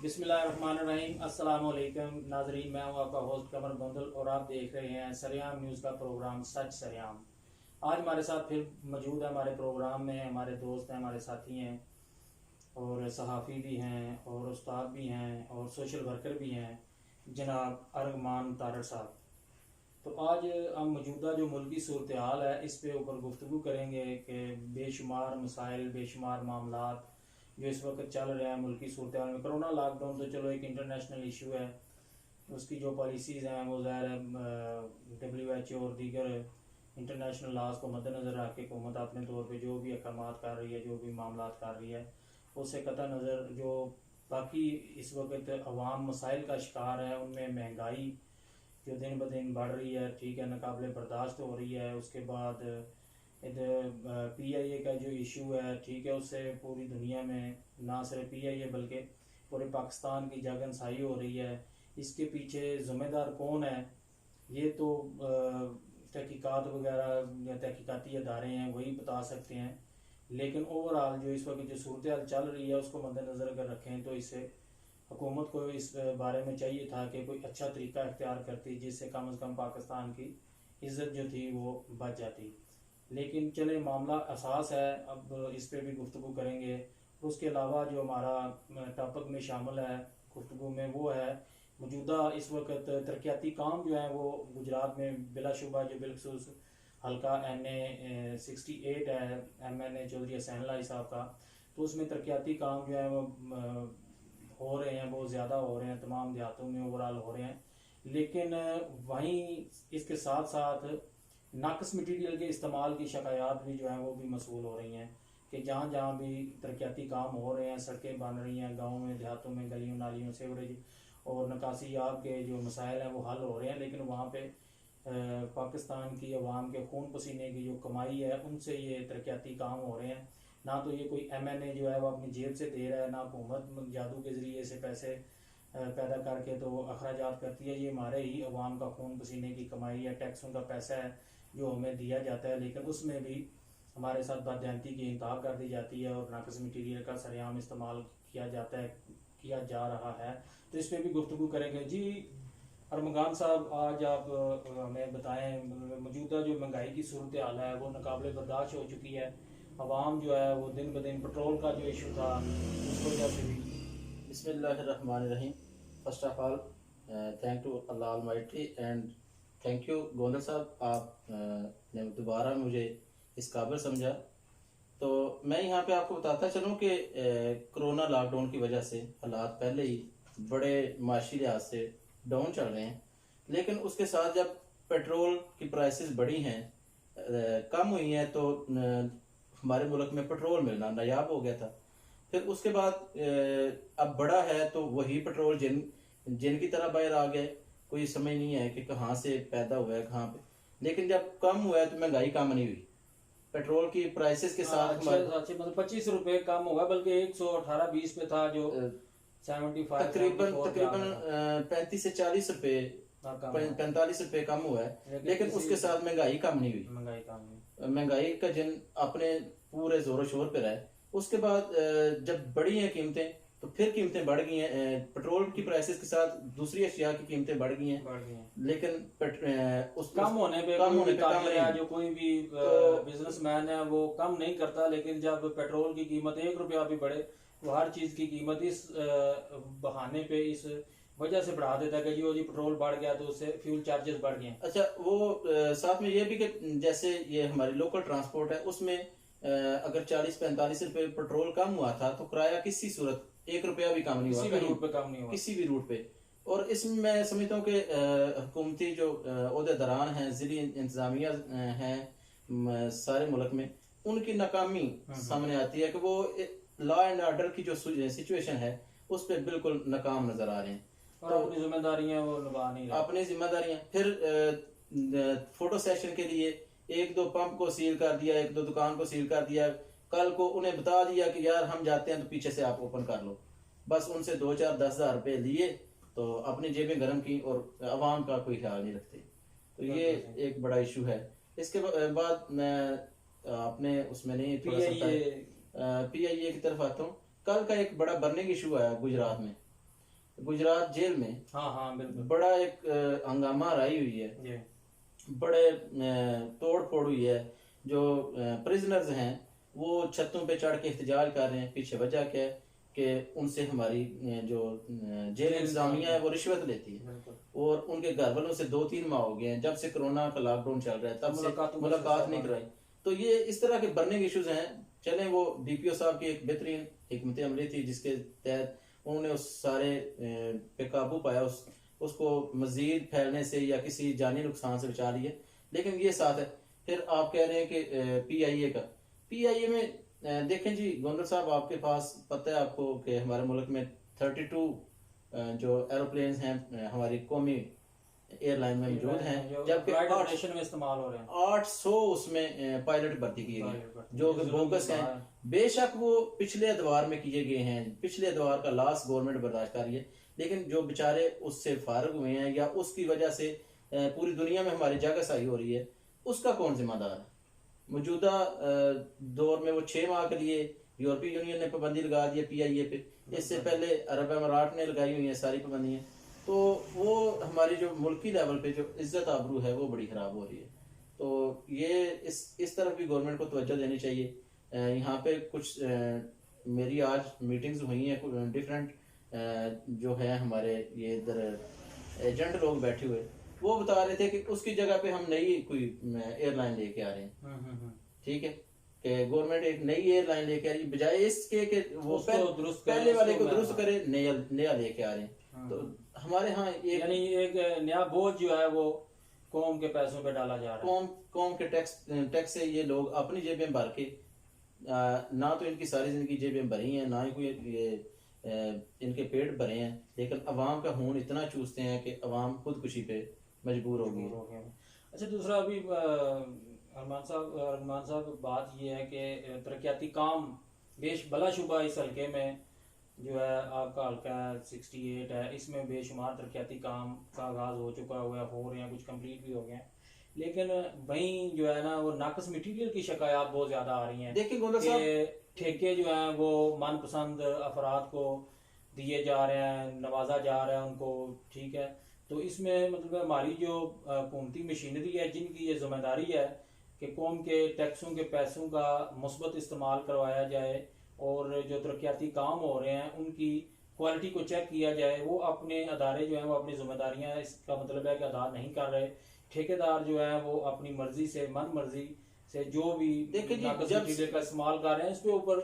बिस्मिल्लाहिर्रहमानिर्रहीम। अस्सलाम वालेकुम नाजरीन, मैं हूँ आपका होस्ट कमर गोंदल और आप देख रहे हैं सरेआम न्यूज़ का प्रोग्राम सच सरेआम। आज हमारे साथ फिर मौजूद है हमारे प्रोग्राम में हमारे दोस्त हैं, हमारे साथी हैं और सहाफ़ी भी हैं और उस्ताद भी हैं और सोशल वर्कर भी हैं, जनाब अरमान तारड़ साहब। तो आज हम मौजूदा जो मुल्की सूरत हाल है इस पे ऊपर गुफ्तगू करेंगे कि बेशुमार मसाइल, बेशुमार मामलात जो इस वक्त चल रहे हैं मुल्की सूरत हाल में। कोरोना लॉकडाउन तो चलो एक इंटरनेशनल इशू है, उसकी जो पॉलिसीज़ हैं वो ज़ाहिर है WHO और दीगर इंटरनेशनल लाज को मद्देनज़र रख के हुकूमत अपने तौर पे जो भी अहकाम कर रही है, जो भी मामला कर रही है, उससे कतई नज़र जो बाकी इस वक्त अवाम मसाइल का शिकार है उनमें महंगाई जो दिन ब दिन बढ़ रही है, ठीक है, नाकाबिले बर्दाश्त हो रही है। उसके बाद इधर PIA का जो इशू है, ठीक है, उससे पूरी दुनिया में ना सिर्फ PIA बल्कि पूरे पाकिस्तान की जगनसाई हो रही है। इसके पीछे ज़िम्मेदार कौन है ये तो तहकीकात वगैरह या तहकीकाती अदारे हैं वही बता सकते हैं, लेकिन ओवरऑल जो इस वक्त जो सूरत हाल चल रही है उसको मद्देनज़र अगर रखें तो इससे हुकूमत को इस बारे में चाहिए था कि कोई अच्छा तरीका इख्तियार करती जिससे कम से कम पाकिस्तान की इज़्ज़त जो थी वो बच जाती। लेकिन चले मामला असास है, अब इस पर भी गुफ्तगू करेंगे। उसके अलावा जो हमारा टॉपिक में शामिल है गुफ्तगू में वो है मौजूदा इस वक्त तरक्याती काम जो है वो गुजरात में बिलाशुबा जो बिलखसूस हल्का NA 68 है MNA चौधरी हसैन लाई साहब का, तो उसमें तरक्याती काम जो है वो हो रहे हैं, बहुत ज़्यादा हो रहे हैं, तमाम देहातों में ओवरऑल हो रहे हैं। लेकिन वहीं इसके साथ साथ नाकस मटीरियल के इस्तेमाल की शिकायत भी जो है वो भी मसूल हो रही हैं कि जहाँ जहाँ भी तरक्याती काम हो रहे हैं, सड़कें बन रही हैं, गाँव में देहातों में गलियों नालियों सेवरेज और निकासी याब के जो मसाइल हैं वो हल हो रहे हैं, लेकिन वहाँ पे पाकिस्तान की अवाम के खून पसीने की जो कमाई है उनसे ये तरक्याती काम हो रहे हैं। ना तो ये कोई MNA जो है वो अपनी जेब से दे रहा है, ना हुकूमत जादू के ज़रिए से पैसे पैदा करके तो अखराजात करती है। ये हमारे ही अवाम का खून पसीने की कमाई है, टैक्सों का पैसा है जो हमें दिया जाता है, लेकिन उसमें भी हमारे साथ बदहनती की इंतहा कर दी जाती है और नाकस मटीरियल का सरेआम इस्तेमाल किया जाता है, किया जा रहा है। तो इस पर भी गुफ्तगू करेंगे। जी अरमगान साहब, आज आप हमें बताएं मौजूदा जो महंगाई की सूरत हाल है वो नाकाबिले बर्दाश्त हो चुकी है, अवाम जो है वो दिन ब दिन पेट्रोल का जो इशू था उसको वजह से भी। बिस्मिल्लाहिर्रहमानिर्रहीम। First of all thank to Allah almighty and thank you Gondal sahab, आप ने दोबारा मुझे इस काबिल समझा। तो मैं यहाँ पे आपको बताता चलूँ कि कोरोना लॉकडाउन की वजह से हालात पहले ही बड़े माशी लिहाज से डाउन चल रहे हैं, लेकिन उसके साथ जब पेट्रोल की प्राइसेस बढ़ी हैं, कम हुई हैं, तो हमारे मुल्क में पेट्रोल मिलना नायाब हो गया था। फिर उसके बाद अब बड़ा है तो वही पेट्रोल जिनकी तरह बाहर आ गए, कोई समझ नहीं है कि कहाँ से पैदा हुआ है कहाँ पे। लेकिन जब कम हुआ है तो महंगाई कम नहीं हुई, पेट्रोल की प्राइसेस के साथ मतलब 25 रुपए कम हुआ, बल्कि 118-20 पे था जो 75 तकरीबन 35 से 40 रुपए 45 रुपए कम हुआ है, लेकिन उसके साथ महंगाई कम नहीं हुई। महंगाई का जिन अपने पूरे जोरों शोर पे रहा। उसके बाद जब बढ़ी हैं कीमतें तो फिर कीमतें बढ़ गई हैं, पेट्रोल की प्राइसेस के साथ दूसरी अशिया की कीमतें बढ़ गई हैं, लेकिन उस कम होने पे जो कोई भी बिजनेसमैन है वो कम नहीं करता, लेकिन जब पेट्रोल की कीमत 1 रुपया भी बढ़े तो हर चीज की कीमत इस बहाने पे, इस वजह से बढ़ा देता है कि जी पेट्रोल बढ़ गया तो उससे फ्यूल चार्जेस बढ़ गए। अच्छा, वो साथ में ये भी कि जैसे ये हमारी लोकल ट्रांसपोर्ट है उसमें अगर 40-45 रुपए पेट्रोल कम हुआ था तो किराया किसी सूरत 1 रुपया भी कम नहीं हुआ, किसी भी रूट पे कम नहीं हुआ, किसी भी रूट पे। और इसमें मैं समझता हूँ कि हुकूमती जो ओहदेदारान हैं, ज़िली इंतजामिया हैं सारे मुल्क में, उनकी नाकामी सामने आती है कि वो लॉ एंड ऑर्डर की जो सिचुएशन है उस पर बिल्कुल नाकाम नजर आ रहे हैं। और तो अपनी जिम्मेदारियां वो निभा नहीं रहे, अपनी जिम्मेदारियां। फिर फोटो सेशन के लिए 1-2 पंप को सील कर दिया, 1-2 दुकान को सील कर दिया, कल को उन्हें बता दिया कि यार हम जाते हैं तो पीछे से आप ओपन कर लो। बस उनसे 2-4-10 हज़ार रुपए लिए तो अपनी जेबें गर्म की और आवाम का कोई ख्याल नहीं रखते। तो ये एक बड़ा इशू है। इसके बाद मैं अपने उसमें नहीं PIA की तरफ आता हूँ। कल का एक बड़ा बर्निंग इशू आया गुजरात में गुजरात जेल में हाँ हाँ बिल्कुल। बड़ा एक हंगामा राई हुई है, जी बड़े तोड़ फोड़ हुई है। जो प्रिजनर्स हैं वो छतों पे चढ़ के एहतजाज कर रहे हैं। पीछे वजह क्या है कि उनसे हमारी जो जेल इंतजामिया है वो रिश्वत लेती है, बिल्कुल। और उनके घर वालों से 2-3 माह हो गए हैं, जब से कोरोना का लॉकडाउन चल रहा है तब से मुलाकात नहीं कराई। तो ये इस तरह के बर्निंग इश्यूज हैं। चलें, वो डीपीओ साहब की एक बेहतरीन हिकमत अमली थी जिसके तहत उन्होंने उस सारे पे काबू पाया, उसको मजीद फैलने से या किसी जानी नुकसान से बचा लिया। लेकिन ये साथ है, फिर आप कह रहे हैं कि पीआईए का, पीआईए में देखें जी गोंदल साहब, आपके पास पता है आपको कि हमारे मुल्क में 32 जो एरोप्लेन हैं हमारी कौमी एयरलाइन में मौजूद हैं, जबकि ऑपरेशन में इस्तेमाल हो रहे हैं। 800 उसमें पायलट भर्ती किए गए जो कि बोगस हैं। बेशक वो पिछले अदवार में किए गए हैं, पिछले अदवार का लॉस गवर्नमेंट बर्दाश्त कर रही है, लेकिन जो बेचारे उससे फारग हुए हैं या उसकी वजह से पूरी दुनिया में हमारी जगहसाई हो रही है, उसका कौन जिम्मेदार है? मौजूदा दौर में वो 6 माह के लिए यूरोपीय यूनियन ने पाबंदी लगा दी है पीआईए पे, इससे पहले अरब अमारात ने लगाई हुई है सारी पाबंदियां। तो वो हमारी जो मुल्की लेवल पे जो इज्जत आबरू है वो बड़ी ख़राब हो रही है। तो ये इस तरफ भी गवर्नमेंट को तवज्जो देनी चाहिए। यहाँ पे कुछ मेरी आज मीटिंग्स हुई हैं डिफरेंट जो है हमारे ये इधर एजेंट लोग बैठे हुए, वो बता रहे थे कि उसकी जगह पे हम नई कोई एयरलाइन लेके आ रहे हैं। ठीक है कि गवर्नमेंट एक नई एयरलाइन लेके आ रही है, बजाय इसके कि वो पहले वाले को दुरुस्त करे, नया लेके आ रहे हैं। तो हमारे यहाँ यानी एक नया बोझ जो है वो कौम के पैसों पे डाला जा रहा है। कौम के टैक्स से ये लोग अपनी जेबें भर के, ना तो इनकी सारी जिंदगी जेबें भरी हैं, ना ही कोई इनके पेट भरे हैं, लेकिन अवाम का खून इतना चूसते हैं कि अवाम खुदकुशी पे मजबूर हो गई। अच्छा, दूसरा अभी अरमान साहब बात ये है कि तरक्याती काम बेश बलाशुबा इस हल्के में जो है आपका हल्का 68 है, इसमें बेशुमार तरक्याती काम का आगाज़ हो चुका हुआ है, हो रहे हैं, कुछ कंप्लीट भी हो गए हैं, लेकिन वहीं जो है ना वो नाकस मटीरियल की शिकायत बहुत ज़्यादा आ रही हैं। देखिए गोंदल साहब, ठेके जो हैं वो मनपसंद अफराद को दिए जा रहे हैं, नवाजा जा रहा है उनको, ठीक है। तो इसमें मतलब हमारी जो हुकूमती मशीनरी है जिनकी ये जिम्मेदारी है कि कौम के टैक्सों के पैसों का मुस्बत इस्तेमाल करवाया जाए और जो तरक्याती काम हो रहे हैं उनकी क्वालिटी को चेक किया जाए, वो अपने अदारे जो हैं वो अपनी जिम्मेदारियां, इसका मतलब है कि अदा नहीं कर रहे। ठेकेदार जो है वो अपनी मर्जी से, मन मर्जी से जो भी मटीरियल का इस्तेमाल कर रहे हैं, इस पे ऊपर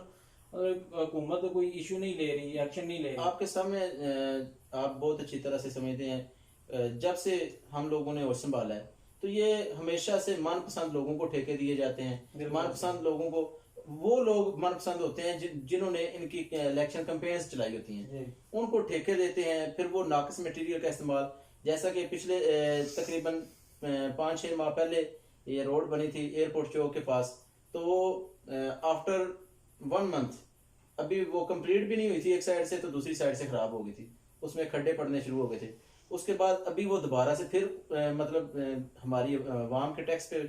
हुकूमत कोई इशू नहीं ले रही, एक्शन नहीं ले रही। आपके सामने आप बहुत अच्छी तरह से समझते हैं, जब से हम लोगों ने होश संभाला है तो ये हमेशा से मनपसंद लोगों को ठेके दिए जाते हैं। मनपसंद लोगों को, वो लोग मनपसंद होते हैं जिन्होंने इनकी इलेक्शन कैंपेन्स चलाई होती हैं, उनको ठेके देते हैं। फिर वो नाकस मटेरियल का इस्तेमाल, जैसा कि पिछले तकरीबन 5-6 माह पहले ये रोड बनी थी एयरपोर्ट चौक के पास, तो वो आफ्टर 1 मंथ अभी वो कंप्लीट भी नहीं हुई थी एक साइड से, तो दूसरी साइड से खराब हो गई थी, उसमें खड्डे पड़ने शुरू हो गए थे। उसके बाद अभी वो दोबारा से फिर मतलब हमारी आवाम के टैक्स पे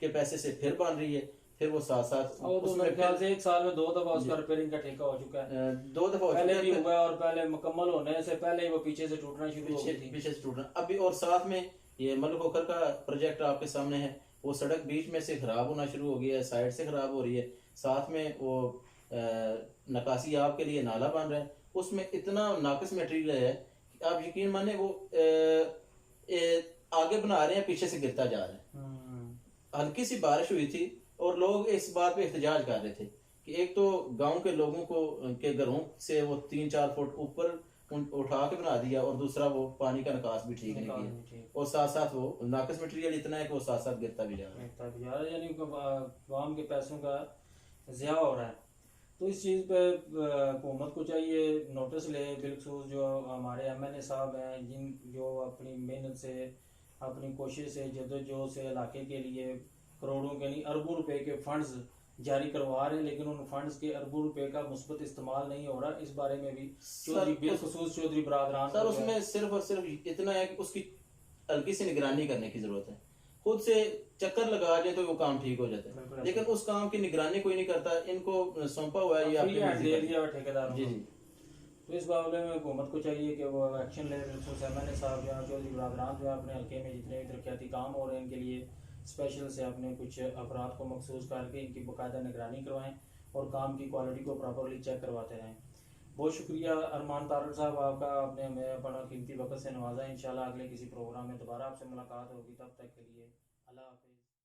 के पैसे से फिर बन रही है। फिर वो साथ तो मेरे ख्याल से 1 साल में 2 दफा उसका रिपेयरिंग का ठेका हो चुका है। 2 दफा पहले भी हुआ और पहले मुकम्मल होने से पहले ही वो पीछे से टूटना शुरू हो गई थी। पीछे से टूटना अभी, और साथ में ये मलक होकर का प्रोजेक्ट आपके सामने है, वो सड़क बीच में से खराब होना शुरू हो गया है, साइड से खराब हो रही है, साथ में वो नकासी आपके लिए नाला बन रहा है, उसमें इतना नाकस मटेरियल है कि आप यकीन माने वो आगे बना रहे हैं, पीछे से गिरता जा रहा है। हल्की सी बारिश हुई थी और लोग इस बात पे एहतजाज कर रहे थे कि एक तो गांव के लोगों को के घरों से वो 3-4 फुट ऊपर उठा के बना दिया, और दूसरा वो पानी का निकास भी ठीक नहीं किया, और साथ साथ वो नाकस मटेरियल इतना है कि वो साथ साथ गिरता भी जा रहा है, यानी आवाम के पैसों का ज़िया हो रहा है। तो इस चीज़ पे हुकूमत को चाहिए नोटिस ले, बिलखसूस जो हमारे MNA साहब हैं, जो अपनी मेहनत से, अपनी कोशिश से, जद्दोजहद से इलाके के लिए करोड़ों के नहीं अरबों रुपए के फंड्स जारी करवा रहे हैं, लेकिन उन फंड्स के अरबों रुपए का मुस्बत इस्तेमाल नहीं हो रहा। इस बारे में भी बिलखसूस चौधरी बरादरान सर, उसमें सिर्फ और सिर्फ इतना है कि उसकी हल्की सी निगरानी करने की जरूरत है। खुद से चक्कर लगा जाए तो वो काम ठीक हो जाता है, लेकिन उस काम की निगरानी कोई नहीं करता। इनको सौंपा हुआ है ठेकेदार। जी जी। तो इस मामले में हुकूमत को चाहिए कि वो एक्शन ले। MNA साहब या चौधरी बरदरान जो है अपने हल्के में जितने भी तरक्याती काम हो रहे हैं इनके लिए स्पेशल से अपने कुछ अफराद को मखसूस करके इनकी बाकायदा निगरानी करवाएं और काम की क्वालिटी को प्रॉपरली चेक करवाते रहें। बहुत शुक्रिया अरमान तारड़ साहब आपका, आपने हमें अपना कीमती वक्त से नवाजा। इंशाल्लाह अगले किसी प्रोग्राम में दोबारा आपसे मुलाकात होगी, तब तक के लिए अल्लाह हाफ़िज़।